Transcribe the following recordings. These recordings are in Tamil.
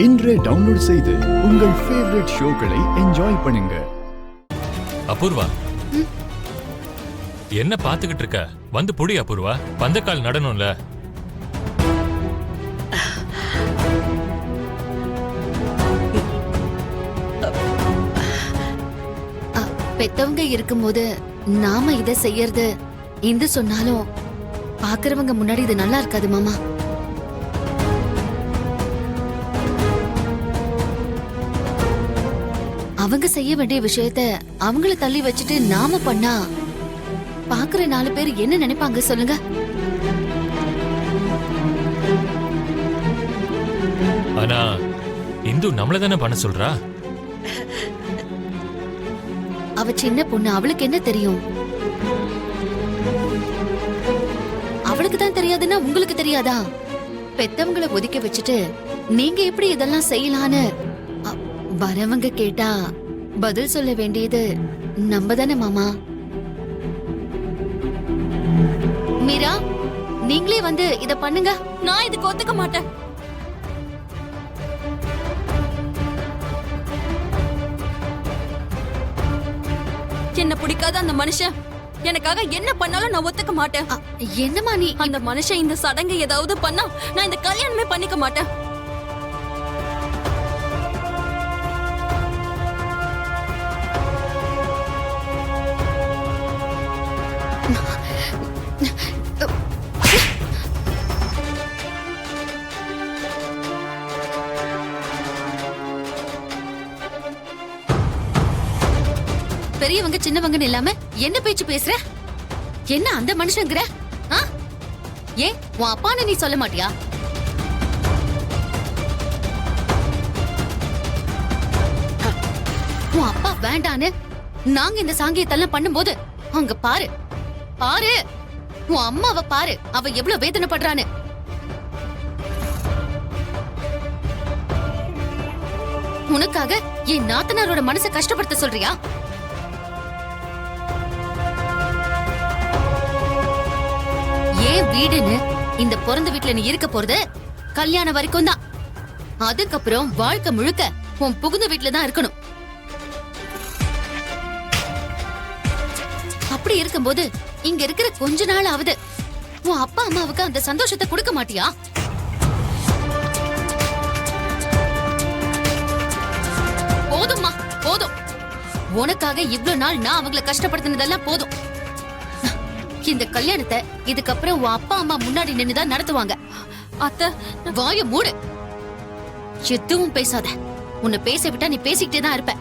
இன்றே டவுன்லோட் செய்து உங்கள் ஃபேவரட் ஷோக்களை என்ஜாய் பண்ணுங்க. அபூர்வா, என்ன பாத்துக்கிட்டு இருக்க? வந்து புடி அபூர்வா, பந்தக்கால் நடணும்ல. பெத்தவங்க இருக்கும்போது நாம இத செய்யறது இந்து சொன்னாலும் பாக்குறவங்க முன்னாடி இது நல்லா இருக்காது மாமா. அவங்க செய்ய வேண்டிய விஷயத்த அவங்கள தள்ளி வச்சுட்டு நாம பண்ணா பாக்குற 4 பேர் என்ன நினைப்பாங்க சொல்லுங்க? ஆனா இந்து நம்மள தானே பண்ண சொல்றா. அவ சின்ன பொண்ணு, அவளுக்கு என்ன தெரியும்? அவளுக்கு தான் தெரியாதுன்னா உங்களுக்கு தெரியாதா? பெத்தவங்களை ஒதுக்கி வச்சுட்டு நீங்க எப்படி இதெல்லாம் செய்யலான்னு வரவங்க கேட்டா பதில் சொல்ல வேண்டியது நம்ம தானே மாமா. மீரா, நீங்களே வந்து இத பண்ணுங்க. நான் இதுக்கு ஒத்துக்க மாட்டேன். என்ன பிடிக்காத அந்த மனுஷன் எனக்காக என்ன பண்ணாலும் நான் ஒத்துக்க மாட்டேன். என்னமா நீ? அந்த மனுஷன் இந்த சடங்கு ஏதாவது பண்ணா நான் இந்த கல்யாணமே பண்ணிக்க மாட்டேன். பெரியவங்க சின்னவங்கன்னு இல்லாம என்ன பேச்சு பேசுற? என்ன அந்த மனுஷங்கிற? ஏன் உன் அப்பான்னு நீ சொல்ல மாட்டியா? உன் அப்பா வேண்டான்னு நாங்க இந்த சாங்கியத்தெல்லாம் பண்ணும்போது அங்க பாரு பாரு, உன் அம்மாவை பாரு, அவ எவ்வளவு வேதனைப்படுறான்னு. உனக்காக என் நாத்தனாரோட மனசை கஷ்டப்படுத்த சொல்றியா? வீடுன்னு இந்த பிறந்த வீட்டுல நீ இருக்க போறது கல்யாணம் வரைக்கும் தான். அதுக்கப்புறம் வாழ்க்கை முழுக்க உன் புகுந்த வீட்டுல தான் இருக்கணும். அப்படி இருக்கும்போது இங்க இருக்கிற கொஞ்ச நாள் ஆகுது உன் அப்பா அம்மாவுக்கு அந்த சந்தோஷத்தை கொடுக்க மாட்டியா? போதும்மா போதும். உனக்காக இவ்வளவு நாள் நான் அவங்களை கஷ்டப்படுத்தினதெல்லாம் போதும். இந்த கல்யாணத்தை இதுக்கப்புறம் உன் அப்பா அம்மா முன்னாடி நின்னுதான் நடத்துவாங்க. அத்தை, வாய மூடு. எதுவும் பேசாத. உன்னை பேச விட்டா நீ பேசிக்கிட்டே தான் இருப்ப.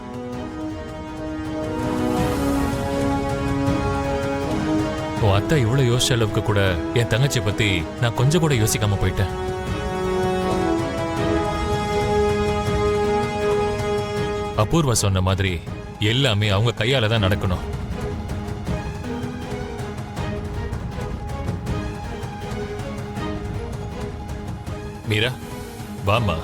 உன் அத்தை இவ்வளவு யோசிச்ச அளவுக்கு கூட என் தங்கச்சி பத்தி நான் கொஞ்சம் கூட யோசிக்காம போயிட்டேன். அபூர்வா சொன்ன மாதிரி எல்லாமே அவங்க கையால தான் நடக்கணும். மீரா, வாமா.